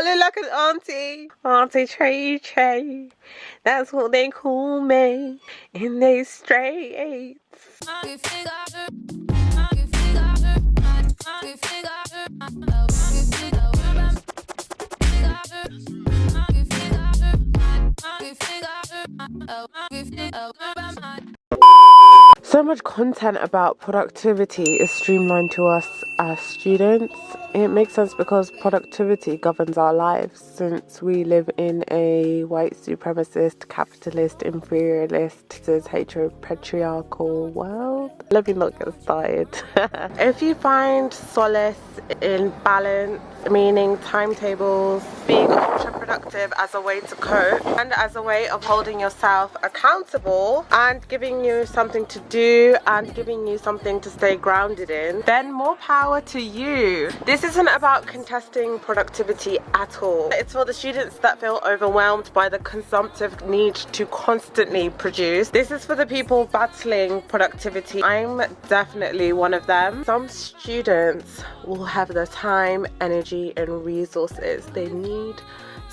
look like an auntie. Auntie Trey Trey. That's what they call me. In they straight. So much content about productivity is streamlined to us as students. It makes sense because productivity governs our lives since we live in a white supremacist, capitalist, imperialist, heteropatriarchal world. Let me not get started. If you find solace in balance, meaning timetables, being ultra productive as a way to cope and as a way of holding yourself accountable and giving you something to do and giving you something to stay grounded in, then more power to you. This isn't about contesting productivity at all. It's for the students that feel overwhelmed by the consumptive need to constantly produce. This is for the people battling productivity. I'm definitely one of them. Some students will have the time, energy and resources they need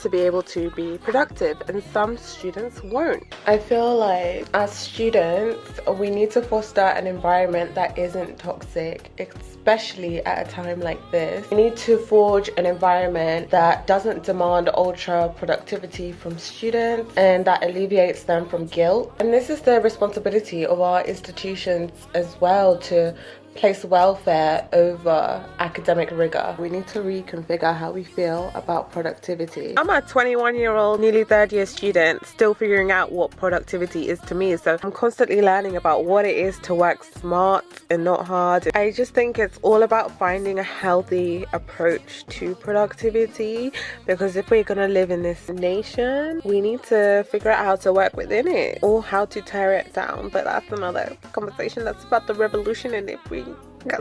to be able to be productive, and some students won't. I feel like as students we need to foster an environment that isn't toxic, especially at a time like this. We need to forge an environment that doesn't demand ultra productivity from students and that alleviates them from guilt. And this is the responsibility of our institutions as well, to place welfare over academic rigor. We need to reconfigure how we feel about productivity. I'm a 21-year-old, nearly third-year student, still figuring out what productivity is to me. So I'm constantly learning about what it is to work smart and not hard. I just think it's all about finding a healthy approach to productivity, because if we're gonna live in this nation, we need to figure out how to work within it or how to tear it down. But that's another conversation. That's about the revolution, and if we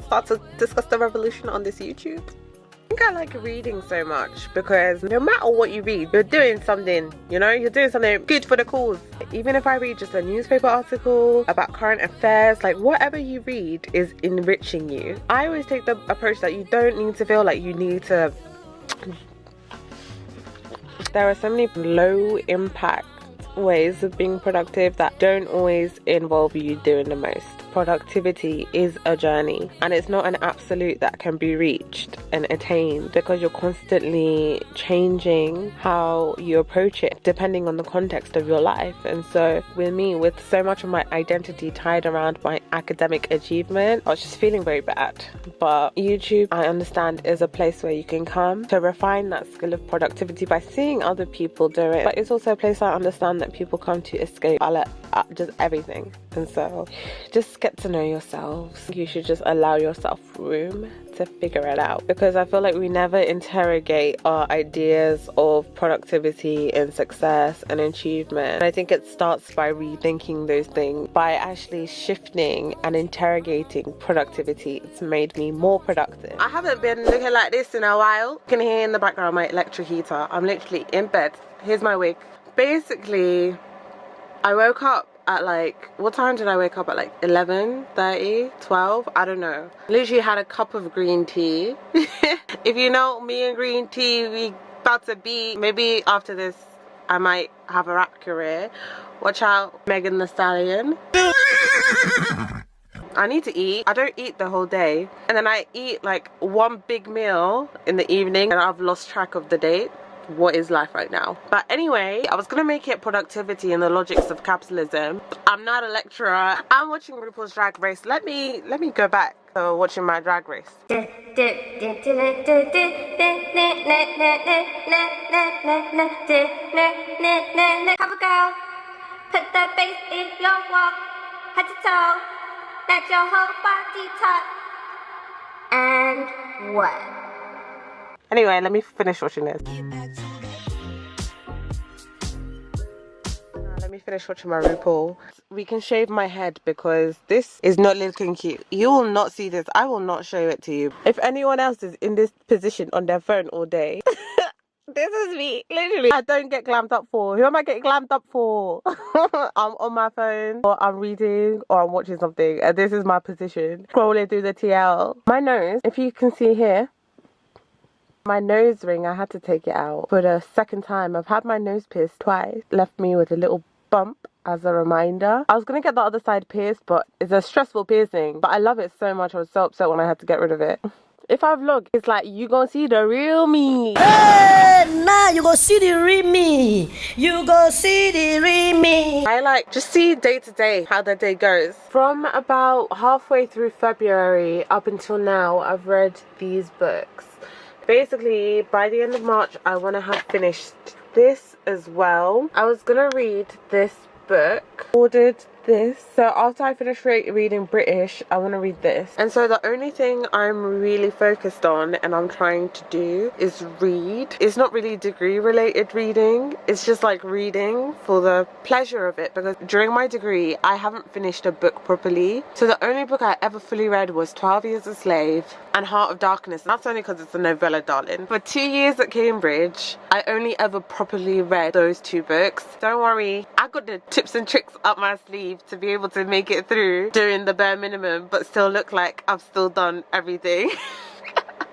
start to discuss the revolution on this YouTube. I think I like reading so much because no matter what you read, you're doing something, you're doing something good for the cause. Even if I read just a newspaper article about current affairs, like whatever you read is enriching you. I always take the approach that you don't need to feel like you need to. There are so many low impact ways of being productive that don't always involve you doing the most. Productivity is a journey, and it's not an absolute that can be reached and attained, because you're constantly changing how you approach it depending on the context of your life. And so with me, with so much of my identity tied around my academic achievement, I was just feeling very bad. But YouTube, I understand, is a place where you can come to refine that skill of productivity by seeing other people do it. But it's also a place I understand that people come to escape just everything. And so just get to know yourselves. You should just allow yourself room to figure it out, because I feel like we never interrogate our ideas of productivity and success and achievement. And I think it starts by rethinking those things, by actually shifting and interrogating productivity. It's made me more productive. I haven't been looking like this in a while. You can hear in the background my electric heater. I'm literally in bed. Here's my wig. Basically, I woke up at what time did I wake up at? 11:30, 12? I don't know. Literally had a cup of green tea. If you know me and green tea, we about to be, maybe after this I might have a rap career. Watch out, Megan Thee Stallion. I need to eat. I don't eat the whole day, and then I eat one big meal in the evening, and I've lost track of the date. What is life right now? But anyway, I was gonna make it productivity and the logics of capitalism. I'm not a lecturer. I'm watching RuPaul's Drag Race. Let me go back to watching my drag race. Have a girl, put the bass in your walk, head to toe, let your whole body talk. And what? Anyway, let me finish watching this. Let me finish watching my RuPaul. We can shave my head because this is not looking cute. You will not see this. I will not show it to you. If anyone else is in this position on their phone all day, this is me. Literally, I don't get glammed up for. Who am I getting glammed up for? I'm on my phone, or I'm reading, or I'm watching something, and this is my position. Scrolling through the TL. My nose, if you can see here, My nose ring, I had to take it out for the second time. I've had my nose pierced twice. Left me with a little bump as a reminder. I was gonna get the other side pierced, but it's a stressful piercing. But I love it so much. I was so upset when I had to get rid of it. If I vlog, it's like you gonna see the real me. Hey, now you gonna see the real me. You gonna see the real me. I like just see day to day how the day goes. From about halfway through February up until now, I've read these books. Basically, by the end of March, I want to have finished this as well. I was gonna read this book, ordered this, so after I finish reading British, I want to read this. And so the only thing I'm really focused on and I'm trying to do is read. It's not really degree related reading, it's just like reading for the pleasure of it, because during my degree I haven't finished a book properly. So the only book I ever fully read was 12 Years a Slave and Heart of Darkness. And that's only because it's a novella, darling. For 2 years at Cambridge, I only ever properly read those two books. Don't worry, I got the tips and tricks up my sleeve to be able to make it through doing the bare minimum but still look like I've still done everything.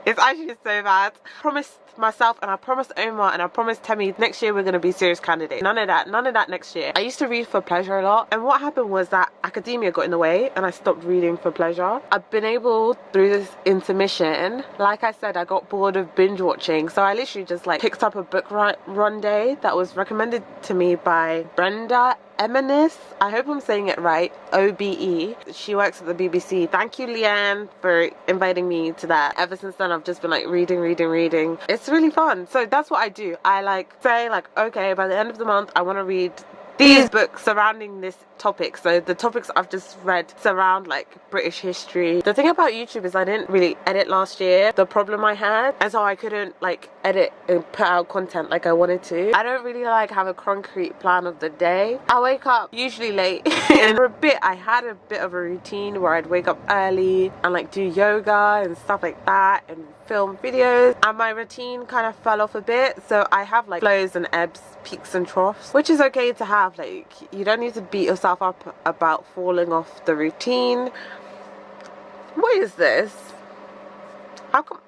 It's actually so bad. I promised myself and I promised Omar and I promised Temmie next year we're going to be serious candidates. None of that next year. I used to read for pleasure a lot, and what happened was that academia got in the way and I stopped reading for pleasure. I've been able, through this intermission, like I said, I got bored of binge watching, so I literally just like picked up a book run day that was recommended to me by Brenda Eminis. I hope I'm saying it right. OBE. She works at the BBC. Thank you, Leanne, for inviting me to that. Ever since then, I've just been like reading. It's really fun. So that's what I do. I like say like, okay, by the end of the month, I want to read these books surrounding this topic. So the topics I've just read surround like British history. The thing about YouTube is I didn't really edit last year, the problem I had, and so I couldn't like edit and put out content like I wanted to. I don't really like have a concrete plan of the day. I wake up usually late and for a bit I had a bit of a routine where I'd wake up early and like do yoga and stuff like that and film videos, and my routine kind of fell off a bit. So I have like flows and ebbs, peaks and troughs, which is okay to have. Like, you don't need to beat yourself up about falling off the routine. What is this? How come?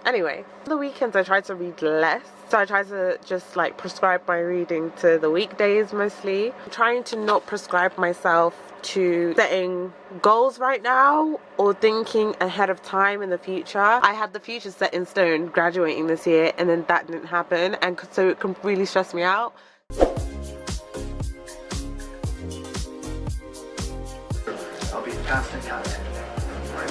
Anyway, on the weekends I try to read less, so I try to just like prescribe my reading to the weekdays mostly. I'm trying to not prescribe myself to setting goals right now or thinking ahead of time in the future. I had the future set in stone graduating this year, and then that didn't happen, and so it can really stress me out. I'll be fast and cut. Right.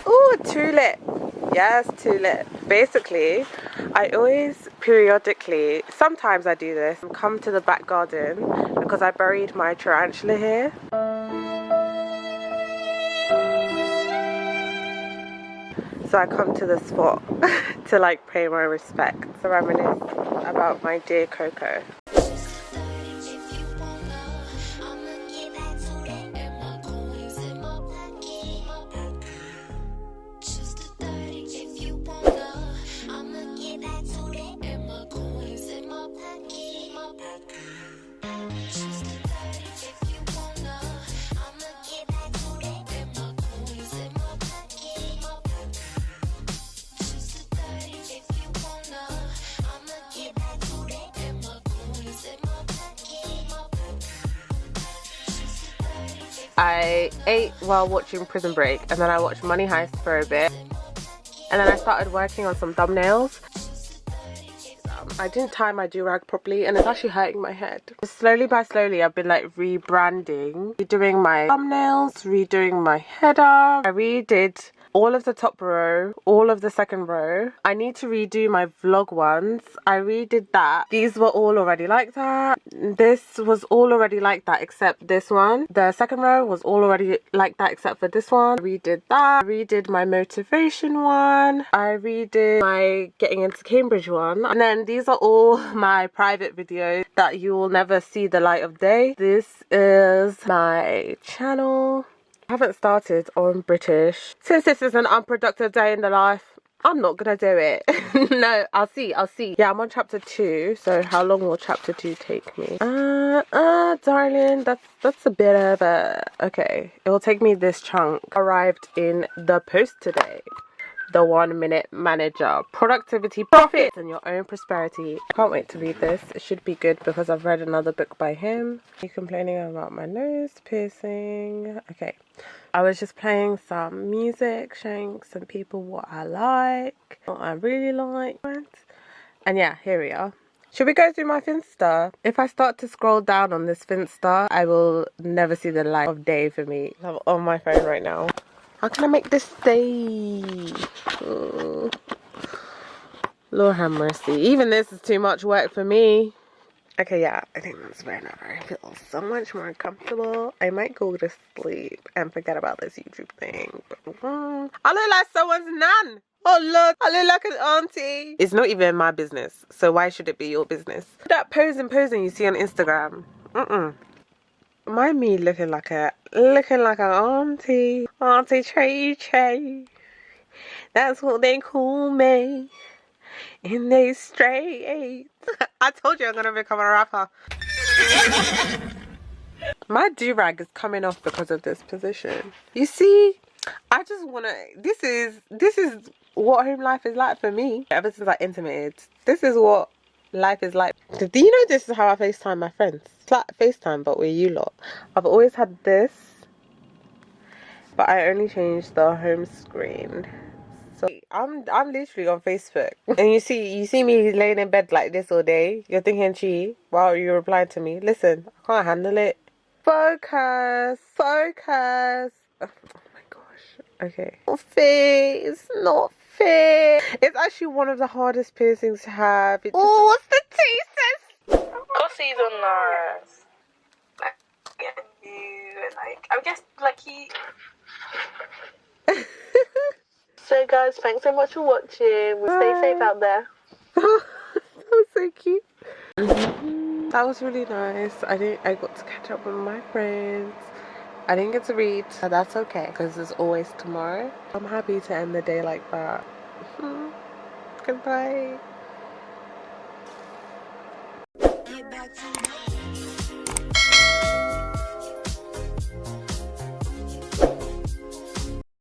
Ooh, too lit. Yes, too lit. Basically, I always periodically, sometimes I do this, come to the back garden because I buried my tarantula here. So I come to the spot to like pay my respects, to reminisce about my dear Coco. I ate while watching Prison Break, and then I watched Money Heist for a bit, and then I started working on some thumbnails. I didn't tie my do-rag properly and it's actually hurting my head. Slowly by slowly I've been like rebranding, redoing my thumbnails, redoing my header. I redid all of the top row, all of the second row. I need to redo my vlog ones. I redid that. These were all already like that. This was all already like that except this one. The second row was all already like that except for this one. I redid that. I redid my motivation one. I redid my getting into Cambridge one. And then these are all my private videos that you will never see the light of day. This is my channel. I haven't started on British. Since this is an unproductive day in the life, I'm not gonna do it. No, I'll see. Yeah, I'm on chapter 2, so how long will chapter 2 take me? Darling, that's a bit of a... Okay, it will take me this chunk. Arrived in the post today. The 1 Minute Manager. Productivity, profit, and your own prosperity. Can't wait to read this. It should be good because I've read another book by him. Are you complaining about my nose piercing? Okay. I was just playing some music, showing some people what I like, what I really like. And yeah, here we are. Should we go through my Finsta? If I start to scroll down on this Finsta, I will never see the light of day for me. I'm on my phone right now. How can I make this stay? Oh. Lord have mercy. Even this is too much work for me. Okay, yeah, I think that's fair enough. I feel so much more comfortable. I might go to sleep and forget about this YouTube thing. But, I look like someone's nan. Oh, look, I look like an auntie. It's not even my business, so why should it be your business? That posing you see on Instagram. Mind me looking like an auntie. Auntie Trey. That's what they call me. In they straight. I told you I'm gonna become a rapper. My do-rag is coming off because of this position. You see, I just wanna... This is what home life is like for me. Ever since I intimated, this is what life is like. Do you know this is how I FaceTime my friends? It's like FaceTime, but with you lot. I've always had this, but I only changed the home screen. So I'm literally on Facebook, and you see me laying in bed like this all day. You're thinking, "Chi, wow, you replied to me." Listen, I can't handle it. Focus. Oh my gosh. Okay. Not fair. It's not fair. It's actually one of the hardest piercings to have. Oh, what's the tea, sis? Cossy's on nice. Like, getting you, and like, I guess, like, he... So, guys, thanks so much for watching. We'll stay safe out there. That was so cute. That was really nice. I got to catch up with my friends. I didn't get to read. That's okay, because there's always tomorrow. I'm happy to end the day like that. Goodbye. Get back to